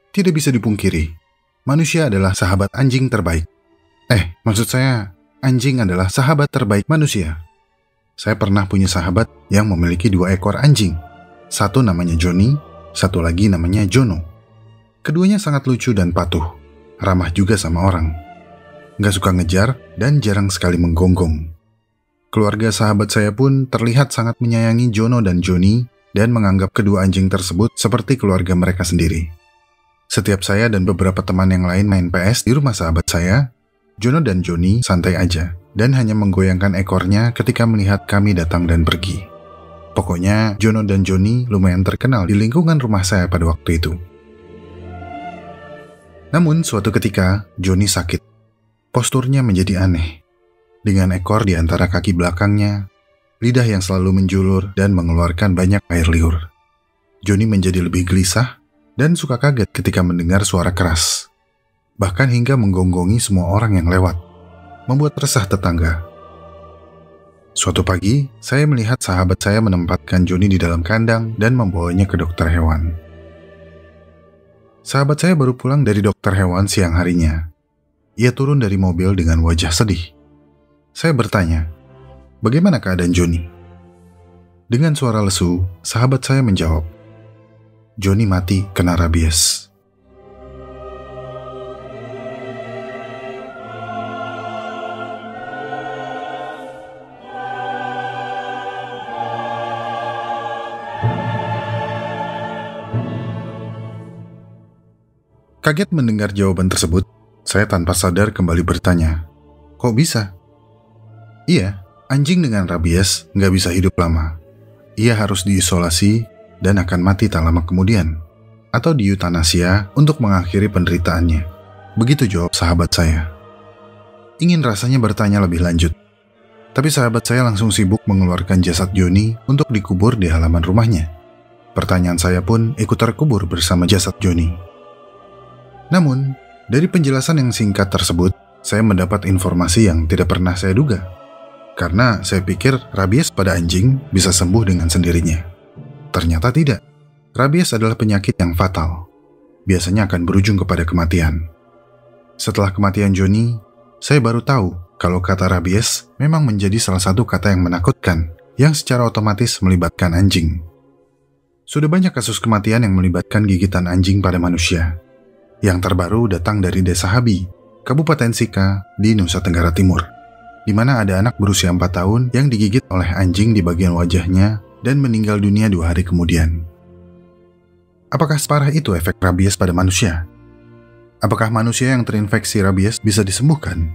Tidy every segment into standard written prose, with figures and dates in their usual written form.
Tidak bisa dipungkiri, manusia adalah sahabat anjing terbaik. Maksud saya, anjing adalah sahabat terbaik manusia. Saya pernah punya sahabat yang memiliki 2 ekor anjing. Satu namanya Johnny, satu lagi namanya Jono. Keduanya sangat lucu dan patuh, ramah juga sama orang. Nggak suka ngejar dan jarang sekali menggonggong. Keluarga sahabat saya pun terlihat sangat menyayangi Jono dan Johnny dan menganggap kedua anjing tersebut seperti keluarga mereka sendiri. Setiap saya dan beberapa teman yang lain main PS di rumah sahabat saya, Jono dan Johnny santai aja dan hanya menggoyangkan ekornya ketika melihat kami datang dan pergi. Pokoknya Jono dan Johnny lumayan terkenal di lingkungan rumah saya pada waktu itu. Namun suatu ketika Johnny sakit. Posturnya menjadi aneh. Dengan ekor di antara kaki belakangnya, lidah yang selalu menjulur dan mengeluarkan banyak air liur. Johnny menjadi lebih gelisah dan suka kaget ketika mendengar suara keras. Bahkan hingga menggonggongi semua orang yang lewat, membuat resah tetangga. Suatu pagi, saya melihat sahabat saya menempatkan Johnny di dalam kandang dan membawanya ke dokter hewan. Sahabat saya baru pulang dari dokter hewan siang harinya. Ia turun dari mobil dengan wajah sedih. Saya bertanya, "Bagaimana keadaan Johnny?" Dengan suara lesu, sahabat saya menjawab, "Johnny mati kena rabies." Kaget mendengar jawaban tersebut, saya tanpa sadar kembali bertanya, "Kok bisa?" Iya, anjing dengan rabies nggak bisa hidup lama. Ia harus diisolasi dan akan mati tak lama kemudian, atau diutanasia untuk mengakhiri penderitaannya. Begitu jawab sahabat saya. Ingin rasanya bertanya lebih lanjut, tapi sahabat saya langsung sibuk mengeluarkan jasad Johnny untuk dikubur di halaman rumahnya. Pertanyaan saya pun ikut terkubur bersama jasad Johnny. Namun, dari penjelasan yang singkat tersebut, saya mendapat informasi yang tidak pernah saya duga. Karena saya pikir rabies pada anjing bisa sembuh dengan sendirinya. Ternyata tidak. Rabies adalah penyakit yang fatal. Biasanya akan berujung kepada kematian. Setelah kematian Johnny, saya baru tahu kalau kata rabies memang menjadi salah satu kata yang menakutkan, yang secara otomatis melibatkan anjing. Sudah banyak kasus kematian yang melibatkan gigitan anjing pada manusia. Yang terbaru datang dari Desa Habi, Kabupaten Sika di Nusa Tenggara Timur, di mana ada anak berusia 4 tahun yang digigit oleh anjing di bagian wajahnya dan meninggal dunia 2 hari kemudian. Apakah separah itu efek rabies pada manusia? Apakah manusia yang terinfeksi rabies bisa disembuhkan?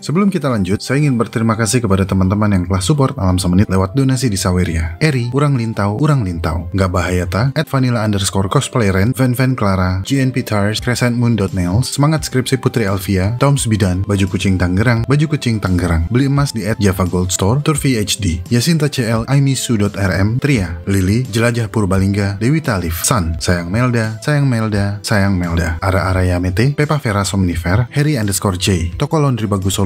Sebelum kita lanjut, saya ingin berterima kasih kepada teman-teman yang telah support Alam Semenit lewat donasi di Saweria. Eri, Urang Lintau, Nggak Bahaya Ta, @vanilla_cosplayren, Van Clara, GNP Tars, Crescentmoon.nails, Semangat Skripsi Putri Elvia, Toms Bidan, Baju Kucing Tangerang, Beli emas di @Java Gold Store, Turfi HD, Yasinta CL, Aimisu.rm, Tria, Lili, Jelajah Purbalingga, Dewi Talif, San, Sayang Melda, Ara Yamete, Pepa Vera Somnifer, Harry_J, Toko Laundry Bagus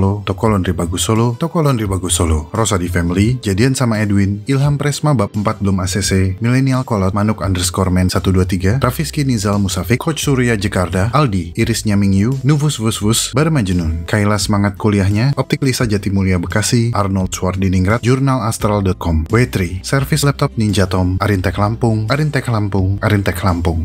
Solo, Rosa di Family, Jadian sama Edwin, Ilham Presma bab 4 belum ACC, Millennial Kolot, Manuk_men 123, Rafiski Nizal Musafik, Coach Surya Jakarta, Aldi, Iris Nyamingyu, Nuvus Vus, Barmajunun, Kaila Semangat Kuliahnya, Optik Lisa Jatimulia Bekasi, Arnold Swardiningrat, Jurnalastral.com, W3, Servis Laptop Ninja Tom, Arintek Lampung,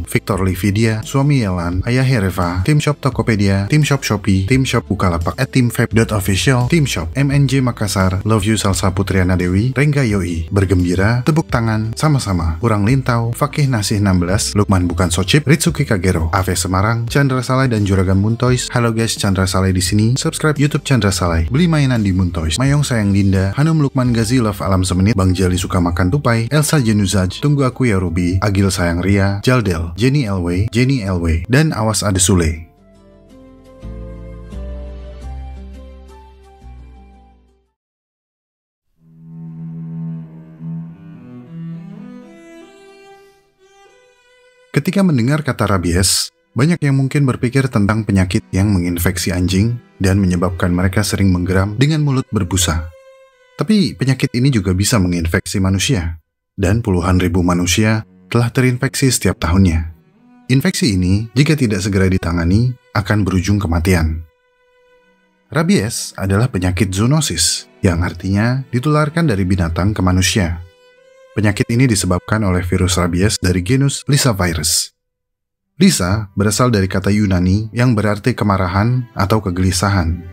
Victor Lividia, Suami Yelan, Ayah Hereva, Tim Shop Tokopedia, Tim Shop Shopee, Tim Shop Bukalapak, @timvape.official, Tim Shop, MNJ Makassar, Love You Salsa Putriana Dewi, Rengga Yoi, Bergembira, Tepuk Tangan, Sama-sama, Urang Lintau, Fakih Nasih 16, Lukman Bukan Socip, Ritsuki Kagero, Ave Semarang, Chandra Salai dan Juragan Muntoys. Halo guys, Chandra Salai di sini. Subscribe YouTube Chandra Salai. Beli mainan di Muntoys. Mayong Sayang Dinda, Hanum Lukman Gazi Love Alam Semenit, Bang Jali Suka Makan Tupai, Elsa Jenuzaj, Tunggu Aku Ya Ruby, Agil Sayang Ria, Jaldel, Jenny Elway, dan Awas Ade Sule. Ketika mendengar kata rabies, banyak yang mungkin berpikir tentang penyakit yang menginfeksi anjing dan menyebabkan mereka sering menggeram dengan mulut berbusa. Tapi penyakit ini juga bisa menginfeksi manusia, dan puluhan ribu manusia telah terinfeksi setiap tahunnya. Infeksi ini, jika tidak segera ditangani, akan berujung kematian. Rabies adalah penyakit zoonosis, yang artinya ditularkan dari binatang ke manusia. Penyakit ini disebabkan oleh virus rabies dari genus Lyssavirus. Lyssa berasal dari kata Yunani yang berarti kemarahan atau kegelisahan.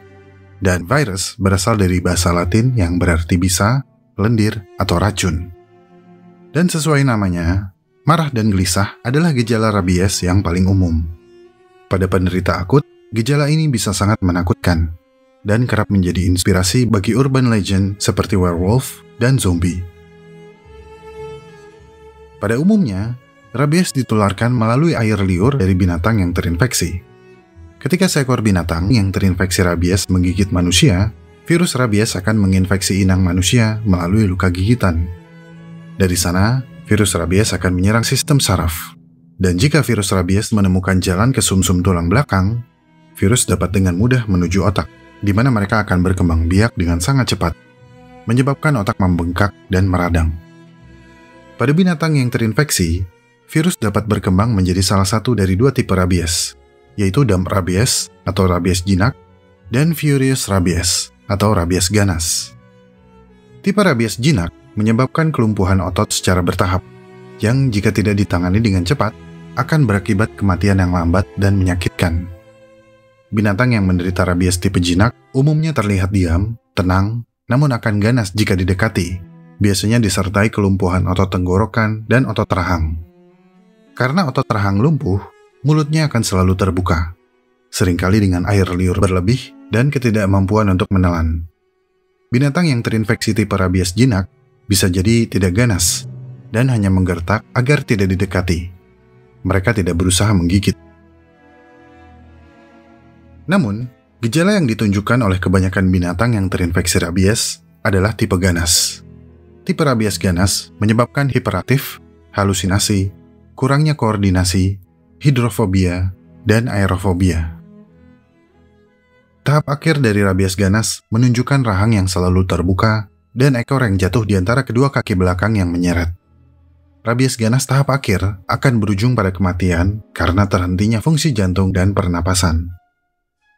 Dan virus berasal dari bahasa Latin yang berarti bisa, lendir, atau racun. Dan sesuai namanya, marah dan gelisah adalah gejala rabies yang paling umum. Pada penderita akut, gejala ini bisa sangat menakutkan dan kerap menjadi inspirasi bagi urban legend seperti werewolf dan zombie. Pada umumnya, rabies ditularkan melalui air liur dari binatang yang terinfeksi. Ketika seekor binatang yang terinfeksi rabies menggigit manusia, virus rabies akan menginfeksi inang manusia melalui luka gigitan. Dari sana, virus rabies akan menyerang sistem saraf. Dan jika virus rabies menemukan jalan ke sumsum tulang belakang, virus dapat dengan mudah menuju otak, di mana mereka akan berkembang biak dengan sangat cepat, menyebabkan otak membengkak dan meradang. Pada binatang yang terinfeksi, virus dapat berkembang menjadi salah satu dari dua tipe rabies, yaitu dump rabies atau rabies jinak, dan furious rabies atau rabies ganas. Tipe rabies jinak menyebabkan kelumpuhan otot secara bertahap, yang jika tidak ditangani dengan cepat, akan berakibat kematian yang lambat dan menyakitkan. Binatang yang menderita rabies tipe jinak umumnya terlihat diam, tenang, namun akan ganas jika didekati, biasanya disertai kelumpuhan otot tenggorokan dan otot rahang. Karena otot rahang lumpuh, mulutnya akan selalu terbuka, seringkali dengan air liur berlebih dan ketidakmampuan untuk menelan. Binatang yang terinfeksi tipe rabies jinak bisa jadi tidak ganas dan hanya menggertak agar tidak didekati. Mereka tidak berusaha menggigit. Namun, gejala yang ditunjukkan oleh kebanyakan binatang yang terinfeksi rabies adalah tipe ganas. Tipe rabies ganas menyebabkan hiperaktif, halusinasi, kurangnya koordinasi, hidrofobia, dan aerofobia. Tahap akhir dari rabies ganas menunjukkan rahang yang selalu terbuka dan ekor yang jatuh di antara kedua kaki belakang yang menyeret. Rabies ganas tahap akhir akan berujung pada kematian karena terhentinya fungsi jantung dan pernapasan.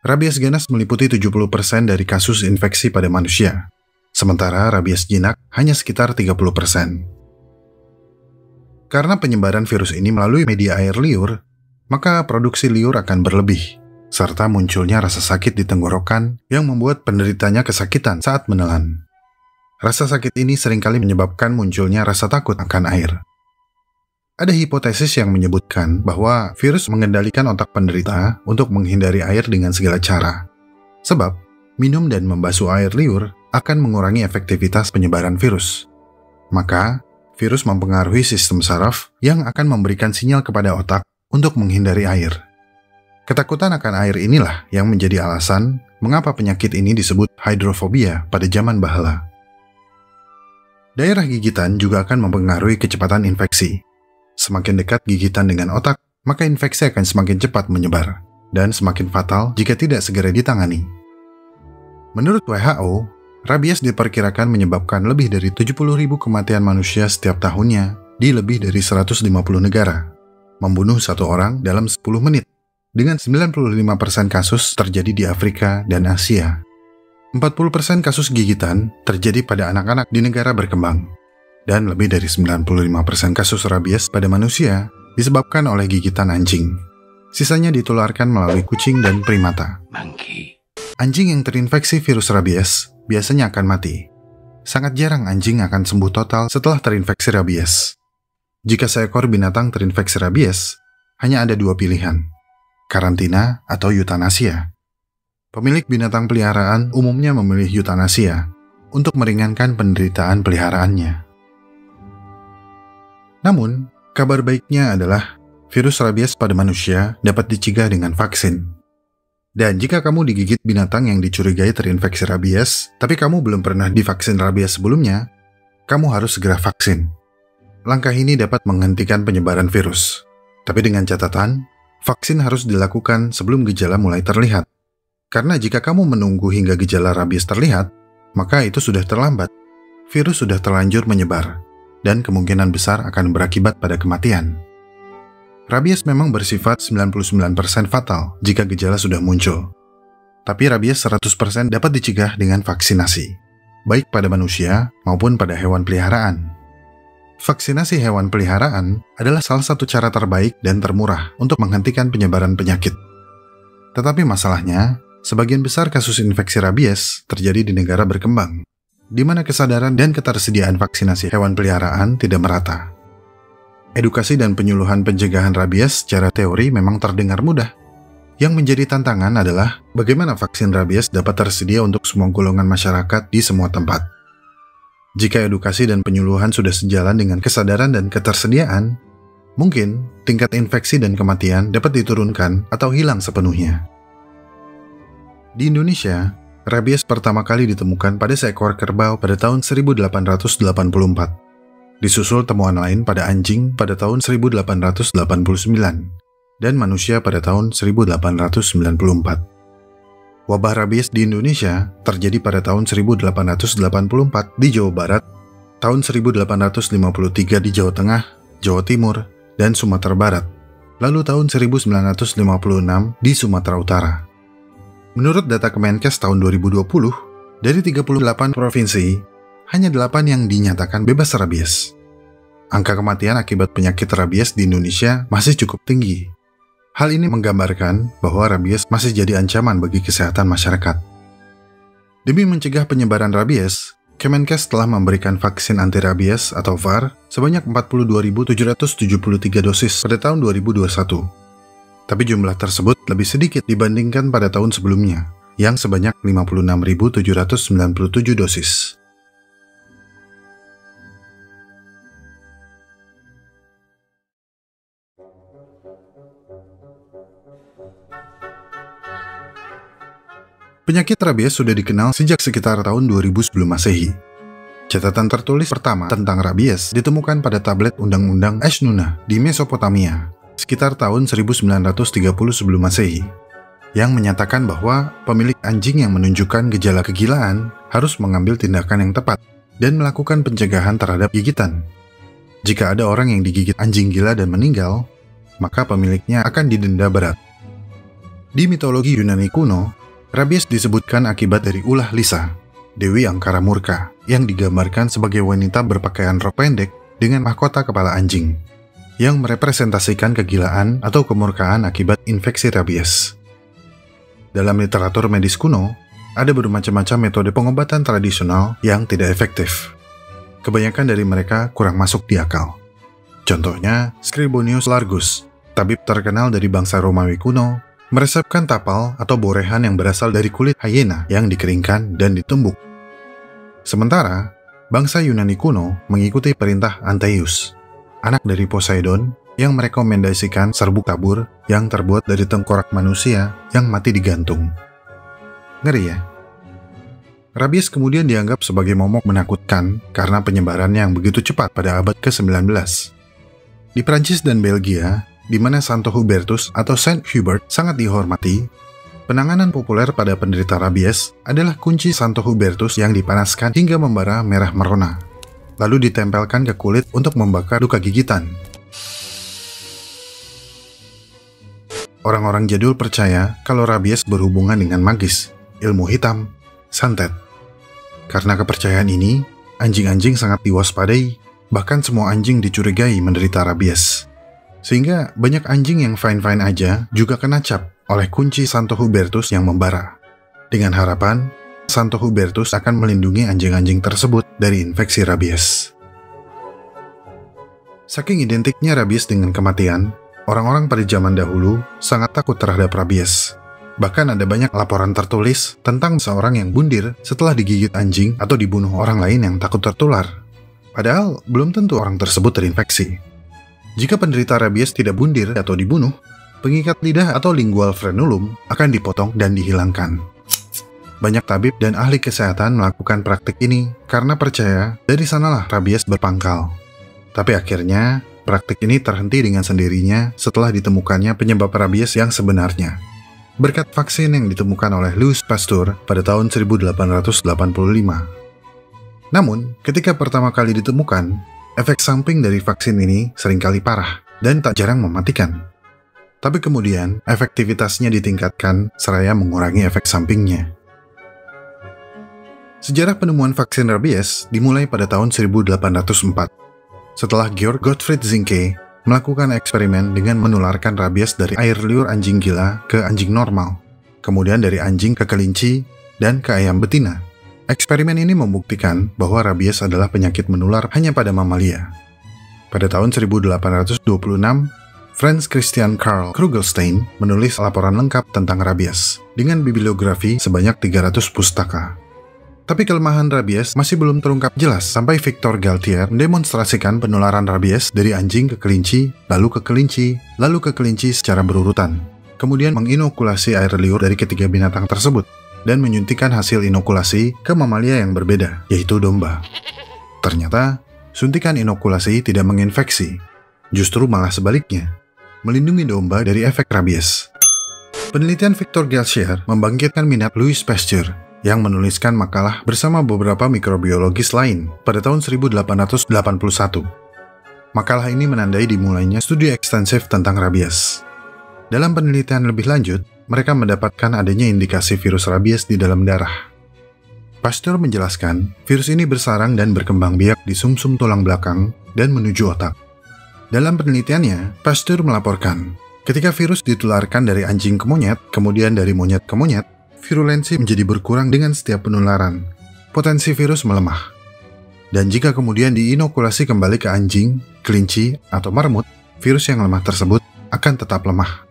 Rabies ganas meliputi 70% dari kasus infeksi pada manusia, sementara rabies jinak hanya sekitar 30%. Karena penyebaran virus ini melalui media air liur, maka produksi liur akan berlebih, serta munculnya rasa sakit di tenggorokan yang membuat penderitanya kesakitan saat menelan. Rasa sakit ini seringkali menyebabkan munculnya rasa takut akan air. Ada hipotesis yang menyebutkan bahwa virus mengendalikan otak penderita untuk menghindari air dengan segala cara. Sebab, minum dan membasuh air liur akan mengurangi efektivitas penyebaran virus. Maka, virus mempengaruhi sistem saraf yang akan memberikan sinyal kepada otak untuk menghindari air. Ketakutan akan air inilah yang menjadi alasan mengapa penyakit ini disebut hidrofobia pada zaman bahala. Daerah gigitan juga akan mempengaruhi kecepatan infeksi. Semakin dekat gigitan dengan otak, maka infeksi akan semakin cepat menyebar dan semakin fatal jika tidak segera ditangani. Menurut WHO, rabies diperkirakan menyebabkan lebih dari 70.000 kematian manusia setiap tahunnya di lebih dari 150 negara, membunuh satu orang dalam 10 menit, dengan 95% kasus terjadi di Afrika dan Asia. 40% kasus gigitan terjadi pada anak-anak di negara berkembang. Dan lebih dari 95% kasus rabies pada manusia disebabkan oleh gigitan anjing. Sisanya ditularkan melalui kucing dan primata. Anjing yang terinfeksi virus rabies biasanya akan mati. Sangat jarang anjing akan sembuh total setelah terinfeksi rabies. Jika seekor binatang terinfeksi rabies, hanya ada dua pilihan, karantina atau eutanasia. Pemilik binatang peliharaan umumnya memilih eutanasia untuk meringankan penderitaan peliharaannya. Namun, kabar baiknya adalah virus rabies pada manusia dapat dicegah dengan vaksin. Dan jika kamu digigit binatang yang dicurigai terinfeksi rabies, tapi kamu belum pernah divaksin rabies sebelumnya, kamu harus segera vaksin. Langkah ini dapat menghentikan penyebaran virus. Tapi dengan catatan, vaksin harus dilakukan sebelum gejala mulai terlihat. Karena jika kamu menunggu hingga gejala rabies terlihat, maka itu sudah terlambat. Virus sudah terlanjur menyebar, dan kemungkinan besar akan berakibat pada kematian. Rabies memang bersifat 99% fatal jika gejala sudah muncul. Tapi rabies 100% dapat dicegah dengan vaksinasi, baik pada manusia maupun pada hewan peliharaan. Vaksinasi hewan peliharaan adalah salah satu cara terbaik dan termurah untuk menghentikan penyebaran penyakit. Tetapi masalahnya, sebagian besar kasus infeksi rabies terjadi di negara berkembang, di mana kesadaran dan ketersediaan vaksinasi hewan peliharaan tidak merata. Edukasi dan penyuluhan pencegahan rabies secara teori memang terdengar mudah. Yang menjadi tantangan adalah bagaimana vaksin rabies dapat tersedia untuk semua golongan masyarakat di semua tempat. Jika edukasi dan penyuluhan sudah sejalan dengan kesadaran dan ketersediaan, mungkin tingkat infeksi dan kematian dapat diturunkan atau hilang sepenuhnya. Di Indonesia, rabies pertama kali ditemukan pada seekor kerbau pada tahun 1884. Disusul temuan lain pada anjing pada tahun 1889 dan manusia pada tahun 1894. Wabah rabies di Indonesia terjadi pada tahun 1884 di Jawa Barat, tahun 1853 di Jawa Tengah, Jawa Timur, dan Sumatera Barat, lalu tahun 1956 di Sumatera Utara. Menurut data Kemenkes tahun 2020, dari 38 provinsi, hanya 8 yang dinyatakan bebas rabies. Angka kematian akibat penyakit rabies di Indonesia masih cukup tinggi. Hal ini menggambarkan bahwa rabies masih jadi ancaman bagi kesehatan masyarakat. Demi mencegah penyebaran rabies, Kemenkes telah memberikan vaksin anti-rabies atau VAR sebanyak 42.773 dosis pada tahun 2021. Tapi jumlah tersebut lebih sedikit dibandingkan pada tahun sebelumnya, yang sebanyak 56.797 dosis. Penyakit rabies sudah dikenal sejak sekitar tahun 2000 sebelum Masehi. Catatan tertulis pertama tentang rabies ditemukan pada tablet Undang-Undang Ashnunah di Mesopotamia, sekitar tahun 1930 sebelum Masehi, yang menyatakan bahwa pemilik anjing yang menunjukkan gejala kegilaan harus mengambil tindakan yang tepat dan melakukan pencegahan terhadap gigitan. Jika ada orang yang digigit anjing gila dan meninggal, maka pemiliknya akan didenda berat. Di mitologi Yunani kuno, rabies disebutkan akibat dari ulah Lisa, Dewi Angkara Murka, yang digambarkan sebagai wanita berpakaian rok pendek dengan mahkota kepala anjing, yang merepresentasikan kegilaan atau kemurkaan akibat infeksi rabies. Dalam literatur medis kuno, ada bermacam-macam metode pengobatan tradisional yang tidak efektif. Kebanyakan dari mereka kurang masuk di akal. Contohnya, Scribonius Largus, tabib terkenal dari bangsa Romawi kuno, meresepkan tapal atau borehan yang berasal dari kulit hyena yang dikeringkan dan ditumbuk. Sementara, bangsa Yunani kuno mengikuti perintah Antaeus, anak dari Poseidon, yang merekomendasikan serbuk tabur yang terbuat dari tengkorak manusia yang mati digantung. Ngeri ya? Rabies kemudian dianggap sebagai momok menakutkan karena penyebarannya yang begitu cepat pada abad ke-19. Di Prancis dan Belgia, di mana Santo Hubertus atau Saint Hubert sangat dihormati, penanganan populer pada penderita rabies adalah kunci Santo Hubertus yang dipanaskan hingga membara merah merona, lalu ditempelkan ke kulit untuk membakar luka gigitan. Orang-orang jadul percaya kalau rabies berhubungan dengan magis, ilmu hitam, santet. Karena kepercayaan ini, anjing-anjing sangat diwaspadai, bahkan semua anjing dicurigai menderita rabies. Sehingga banyak anjing yang fine-fine aja juga kena cap oleh kunci Santo Hubertus yang membara. Dengan harapan, Santo Hubertus akan melindungi anjing-anjing tersebut dari infeksi rabies. Saking identiknya rabies dengan kematian, orang-orang pada zaman dahulu sangat takut terhadap rabies. Bahkan ada banyak laporan tertulis tentang seorang yang bundir setelah digigit anjing atau dibunuh orang lain yang takut tertular. Padahal belum tentu orang tersebut terinfeksi. Jika penderita rabies tidak bundir atau dibunuh, pengikat lidah atau lingual frenulum akan dipotong dan dihilangkan. Banyak tabib dan ahli kesehatan melakukan praktik ini karena percaya dari sanalah rabies berpangkal. Tapi akhirnya, praktik ini terhenti dengan sendirinya setelah ditemukannya penyebab rabies yang sebenarnya. berkat vaksin yang ditemukan oleh Louis Pasteur pada tahun 1885. Namun, ketika pertama kali ditemukan, efek samping dari vaksin ini seringkali parah dan tak jarang mematikan. Tapi kemudian, efektivitasnya ditingkatkan seraya mengurangi efek sampingnya. Sejarah penemuan vaksin rabies dimulai pada tahun 1804, setelah Georg Gottfried Zinke melakukan eksperimen dengan menularkan rabies dari air liur anjing gila ke anjing normal, kemudian dari anjing ke kelinci, dan ke ayam betina. Eksperimen ini membuktikan bahwa rabies adalah penyakit menular hanya pada mamalia. Pada tahun 1826, Franz Christian Karl Krugelstein menulis laporan lengkap tentang rabies dengan bibliografi sebanyak 300 pustaka. Tapi kelemahan rabies masih belum terungkap jelas sampai Victor Galtier mendemonstrasikan penularan rabies dari anjing ke kelinci, lalu ke kelinci secara berurutan. Kemudian menginokulasi air liur dari ketiga binatang tersebut dan menyuntikkan hasil inokulasi ke mamalia yang berbeda, yaitu domba. Ternyata, suntikan inokulasi tidak menginfeksi, justru malah sebaliknya, melindungi domba dari efek rabies. Penelitian Victor Galtier membangkitkan minat Louis Pasteur yang menuliskan makalah bersama beberapa mikrobiologis lain pada tahun 1881. Makalah ini menandai dimulainya studi ekstensif tentang rabies. Dalam penelitian lebih lanjut, mereka mendapatkan adanya indikasi virus rabies di dalam darah. Pasteur menjelaskan, virus ini bersarang dan berkembang biak di sumsum tulang belakang dan menuju otak. Dalam penelitiannya, Pasteur melaporkan, ketika virus ditularkan dari anjing ke monyet, kemudian dari monyet ke monyet, virulensi menjadi berkurang dengan setiap penularan. Potensi virus melemah. Dan jika kemudian diinokulasi kembali ke anjing, kelinci, atau marmut, virus yang lemah tersebut akan tetap lemah.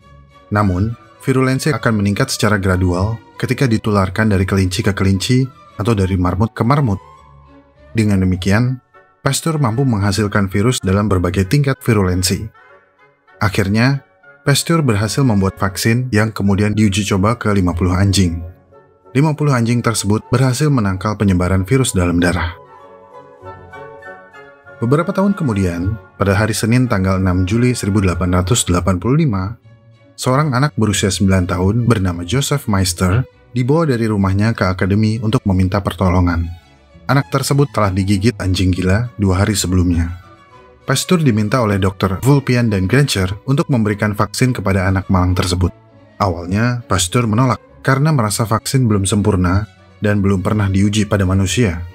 Namun, virulensi akan meningkat secara gradual ketika ditularkan dari kelinci ke kelinci atau dari marmut ke marmut. Dengan demikian, Pasteur mampu menghasilkan virus dalam berbagai tingkat virulensi. Akhirnya, Pasteur berhasil membuat vaksin yang kemudian diuji coba ke 50 anjing. 50 anjing tersebut berhasil menangkal penyebaran virus dalam darah. Beberapa tahun kemudian, pada hari Senin tanggal 6 Juli 1885, seorang anak berusia 9 tahun bernama Joseph Meister dibawa dari rumahnya ke akademi untuk meminta pertolongan. Anak tersebut telah digigit anjing gila 2 hari sebelumnya. Pasteur diminta oleh Dr. Vulpian dan Grancher untuk memberikan vaksin kepada anak malang tersebut. Awalnya, Pasteur menolak karena merasa vaksin belum sempurna dan belum pernah diuji pada manusia.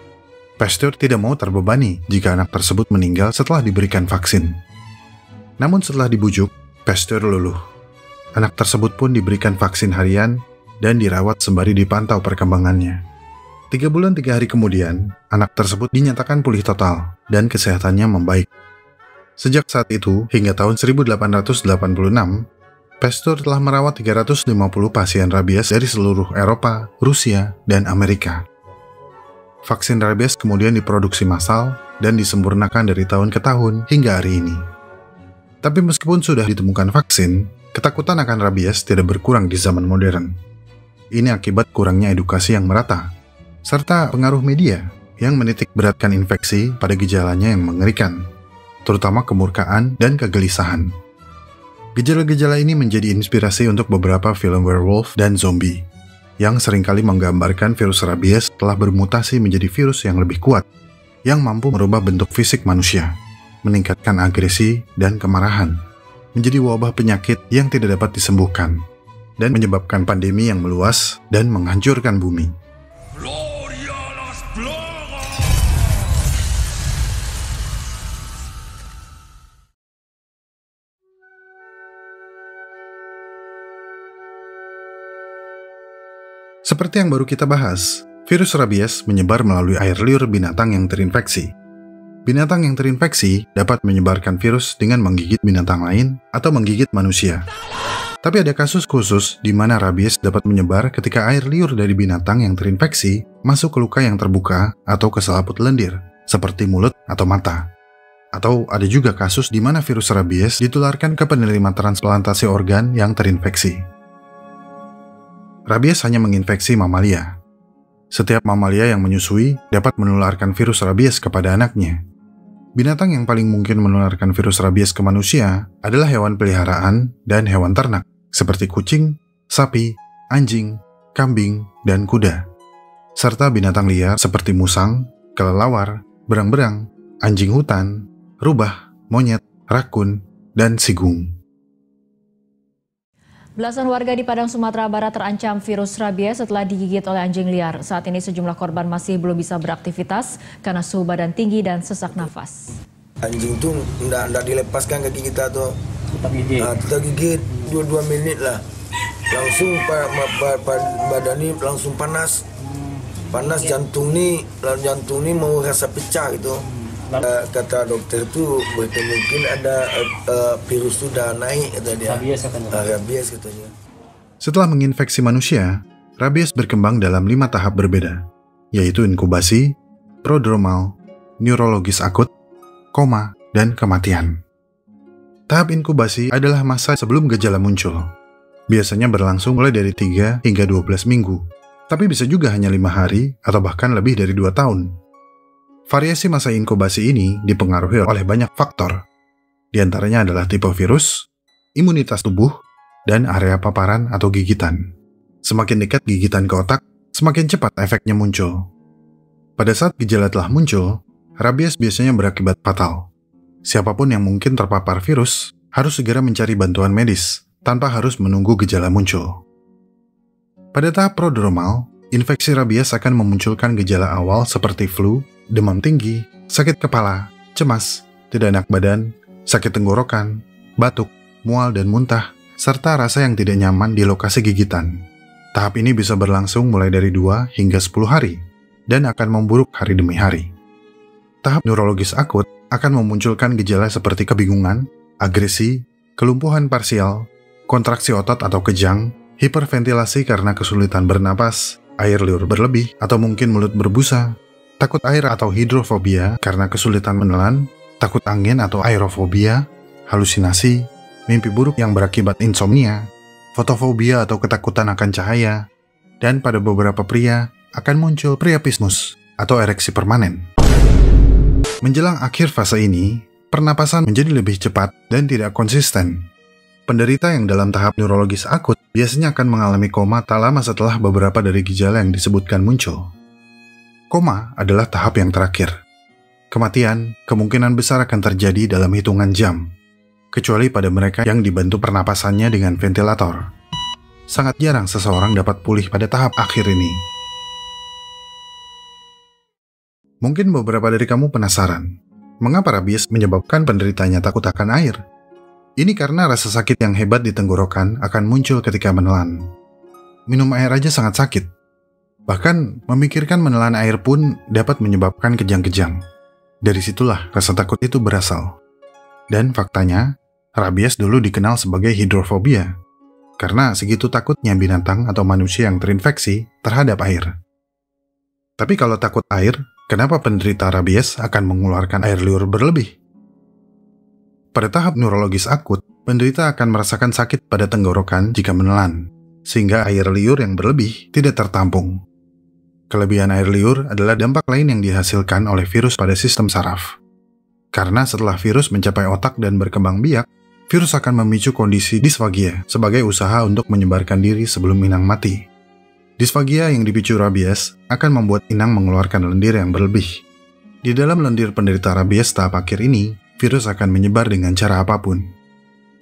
Pasteur tidak mau terbebani jika anak tersebut meninggal setelah diberikan vaksin. Namun setelah dibujuk, Pasteur luluh. Anak tersebut pun diberikan vaksin harian dan dirawat sembari dipantau perkembangannya. 3 bulan 3 hari kemudian, anak tersebut dinyatakan pulih total dan kesehatannya membaik. Sejak saat itu, hingga tahun 1886, Pasteur telah merawat 350 pasien rabies dari seluruh Eropa, Rusia, dan Amerika. Vaksin rabies kemudian diproduksi massal dan disempurnakan dari tahun ke tahun hingga hari ini. Tapi meskipun sudah ditemukan vaksin, ketakutan akan rabies tidak berkurang di zaman modern. Ini akibat kurangnya edukasi yang merata, serta pengaruh media yang menitik beratkan infeksi pada gejalanya yang mengerikan, terutama kemurkaan dan kegelisahan. Gejala-gejala ini menjadi inspirasi untuk beberapa film werewolf dan zombie, yang seringkali menggambarkan virus rabies telah bermutasi menjadi virus yang lebih kuat, yang mampu merubah bentuk fisik manusia, meningkatkan agresi dan kemarahan, menjadi wabah penyakit yang tidak dapat disembuhkan, dan menyebabkan pandemi yang meluas dan menghancurkan bumi. Seperti yang baru kita bahas, virus rabies menyebar melalui air liur binatang yang terinfeksi. Binatang yang terinfeksi dapat menyebarkan virus dengan menggigit binatang lain atau menggigit manusia. Tapi ada kasus khusus di mana rabies dapat menyebar ketika air liur dari binatang yang terinfeksi masuk ke luka yang terbuka atau ke selaput lendir, seperti mulut atau mata. Atau ada juga kasus di mana virus rabies ditularkan ke penerima transplantasi organ yang terinfeksi. Rabies hanya menginfeksi mamalia. Setiap mamalia yang menyusui dapat menularkan virus rabies kepada anaknya. Binatang yang paling mungkin menularkan virus rabies ke manusia adalah hewan peliharaan dan hewan ternak, seperti kucing, sapi, anjing, kambing, dan kuda. Serta binatang liar seperti musang, kelelawar, berang-berang, anjing hutan, rubah, monyet, rakun, dan sigung. Belasan warga di Padang, Sumatera Barat terancam virus rabies setelah digigit oleh anjing liar. Saat ini sejumlah korban masih belum bisa beraktivitas karena suhu badan tinggi dan sesak nafas. Anjing tuh enggak dilepaskan kaki kita tuh. Kita gigit 2 menit lah. Langsung badan ini langsung panas. Panas jantung nih mau rasa pecah gitu. Kata dokter tuh mungkin ada virus sudah naik kata dia. Rabies katanya. Setelah menginfeksi manusia, rabies berkembang dalam 5 tahap berbeda, yaitu inkubasi, prodromal, neurologis akut, koma, dan kematian. Tahap inkubasi adalah masa sebelum gejala muncul. Biasanya berlangsung mulai dari 3 hingga 12 minggu, tapi bisa juga hanya 5 hari atau bahkan lebih dari 2 tahun. Variasi masa inkubasi ini dipengaruhi oleh banyak faktor. Di antaranya adalah tipe virus, imunitas tubuh, dan area paparan atau gigitan. Semakin dekat gigitan ke otak, semakin cepat efeknya muncul. Pada saat gejala telah muncul, rabies biasanya berakibat fatal. Siapapun yang mungkin terpapar virus harus segera mencari bantuan medis tanpa harus menunggu gejala muncul. Pada tahap prodromal, infeksi rabies akan memunculkan gejala awal seperti flu, demam tinggi, sakit kepala, cemas, tidak enak badan, sakit tenggorokan, batuk, mual dan muntah, serta rasa yang tidak nyaman di lokasi gigitan. Tahap ini bisa berlangsung mulai dari 2 hingga 10 hari, dan akan memburuk hari demi hari. Tahap neurologis akut akan memunculkan gejala seperti kebingungan, agresi, kelumpuhan parsial, kontraksi otot atau kejang, hiperventilasi karena kesulitan bernapas, air liur berlebih, atau mungkin mulut berbusa, takut air atau hidrofobia karena kesulitan menelan, takut angin atau aerofobia, halusinasi, mimpi buruk yang berakibat insomnia, fotofobia atau ketakutan akan cahaya, dan pada beberapa pria akan muncul priapismus atau ereksi permanen. Menjelang akhir fase ini, pernapasan menjadi lebih cepat dan tidak konsisten. Penderita yang dalam tahap neurologis akut biasanya akan mengalami koma tak lama setelah beberapa dari gejala yang disebutkan muncul. Koma adalah tahap yang terakhir. Kematian kemungkinan besar akan terjadi dalam hitungan jam, kecuali pada mereka yang dibantu pernapasannya dengan ventilator. Sangat jarang seseorang dapat pulih pada tahap akhir ini. Mungkin beberapa dari kamu penasaran, mengapa rabies menyebabkan penderitanya takut akan air? Ini karena rasa sakit yang hebat di tenggorokan akan muncul ketika menelan. Minum air aja sangat sakit. Bahkan, memikirkan menelan air pun dapat menyebabkan kejang-kejang. Dari situlah rasa takut itu berasal. Dan faktanya, rabies dulu dikenal sebagai hidrofobia, karena segitu takutnya binatang atau manusia yang terinfeksi terhadap air. Tapi kalau takut air, kenapa penderita rabies akan mengeluarkan air liur berlebih? Pada tahap neurologis akut, penderita akan merasakan sakit pada tenggorokan jika menelan, sehingga air liur yang berlebih tidak tertampung. Kelebihan air liur adalah dampak lain yang dihasilkan oleh virus pada sistem saraf. Karena setelah virus mencapai otak dan berkembang biak, virus akan memicu kondisi disfagia sebagai usaha untuk menyebarkan diri sebelum inang mati. Disfagia yang dipicu rabies akan membuat inang mengeluarkan lendir yang berlebih. Di dalam lendir penderita rabies tahap akhir ini, virus akan menyebar dengan cara apapun.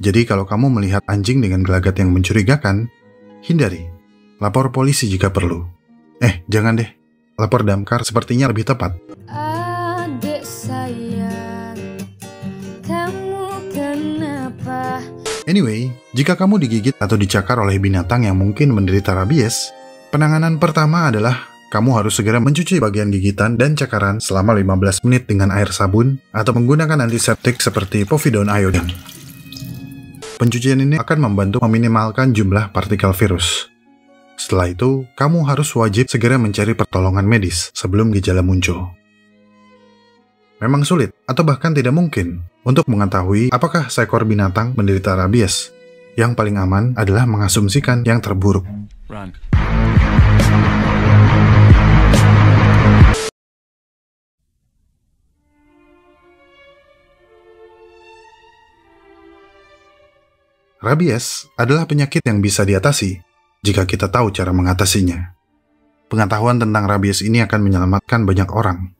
Jadi kalau kamu melihat anjing dengan gelagat yang mencurigakan, hindari. Lapor polisi jika perlu. Jangan deh. Lapor damkar sepertinya lebih tepat. Adik sayang, kamu kenapa? Anyway, jika kamu digigit atau dicakar oleh binatang yang mungkin menderita rabies, penanganan pertama adalah kamu harus segera mencuci bagian gigitan dan cakaran selama 15 menit dengan air sabun atau menggunakan antiseptik seperti povidone iodine. Pencucian ini akan membantu meminimalkan jumlah partikel virus. Setelah itu, kamu harus wajib segera mencari pertolongan medis sebelum gejala muncul. Memang sulit atau bahkan tidak mungkin untuk mengetahui apakah seekor binatang menderita rabies. Yang paling aman adalah mengasumsikan yang terburuk. Run. Rabies adalah penyakit yang bisa diatasi, jika kita tahu cara mengatasinya. Pengetahuan tentang rabies ini akan menyelamatkan banyak orang.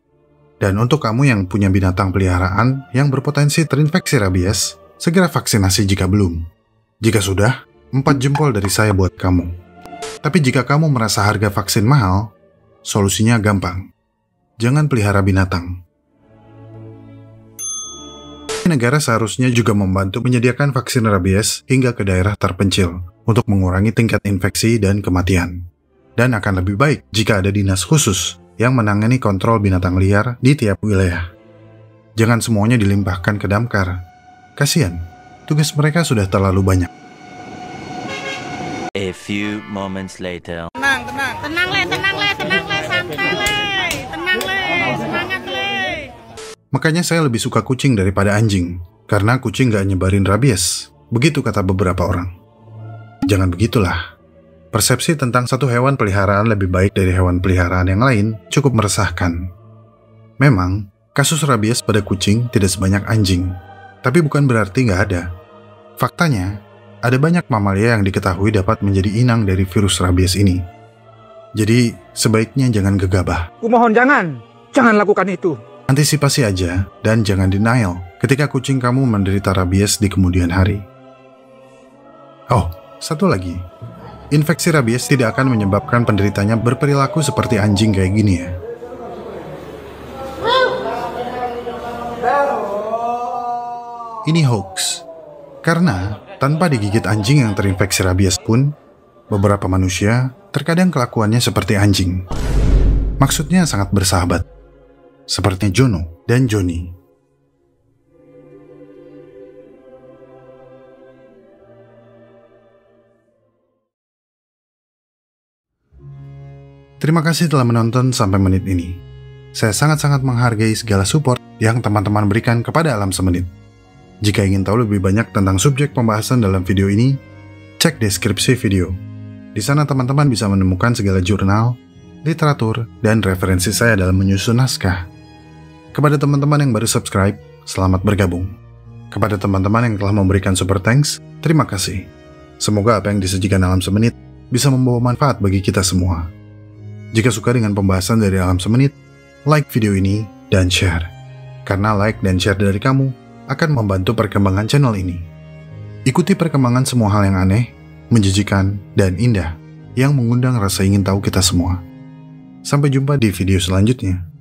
Dan untuk kamu yang punya binatang peliharaan yang berpotensi terinfeksi rabies, segera vaksinasi jika belum. Jika sudah, 4 jempol dari saya buat kamu. Tapi jika kamu merasa harga vaksin mahal, solusinya gampang. Jangan pelihara binatang. Negara seharusnya juga membantu menyediakan vaksin rabies hingga ke daerah terpencil untuk mengurangi tingkat infeksi dan kematian. Dan akan lebih baik jika ada dinas khusus yang menangani kontrol binatang liar di tiap wilayah. Jangan semuanya dilimpahkan ke Damkar. Kasian, tugas mereka sudah terlalu banyak. A few moments later. Tenang le, santai le, tenang le, semangat le. Makanya saya lebih suka kucing daripada anjing, karena kucing gak nyebarin rabies. Begitu kata beberapa orang. Jangan begitulah. Persepsi tentang satu hewan peliharaan lebih baik dari hewan peliharaan yang lain cukup meresahkan. Memang, kasus rabies pada kucing tidak sebanyak anjing, tapi bukan berarti gak ada. Faktanya, ada banyak mamalia yang diketahui dapat menjadi inang dari virus rabies ini. Jadi, sebaiknya jangan gegabah. Kumohon jangan lakukan itu. Antisipasi aja dan jangan denial ketika kucing kamu menderita rabies di kemudian hari. Oh, satu lagi. Infeksi rabies tidak akan menyebabkan penderitanya berperilaku seperti anjing kayak gini ya. Ini hoax. Karena tanpa digigit anjing yang terinfeksi rabies pun, beberapa manusia terkadang kelakuannya seperti anjing. Maksudnya sangat bersahabat. Seperti Jono dan Joni. Terima kasih telah menonton sampai menit ini. Saya sangat-sangat menghargai segala support yang teman-teman berikan kepada Alam Semenit. Jika ingin tahu lebih banyak tentang subjek pembahasan dalam video ini, cek deskripsi video. Di sana teman-teman bisa menemukan segala jurnal, literatur, dan referensi saya dalam menyusun naskah. Kepada teman-teman yang baru subscribe, selamat bergabung. Kepada teman-teman yang telah memberikan super thanks, terima kasih. Semoga apa yang disajikan Alam Semenit bisa membawa manfaat bagi kita semua. Jika suka dengan pembahasan dari Alam Semenit, like video ini dan share. Karena like dan share dari kamu akan membantu perkembangan channel ini. Ikuti perkembangan semua hal yang aneh, menjijikan, dan indah yang mengundang rasa ingin tahu kita semua. Sampai jumpa di video selanjutnya.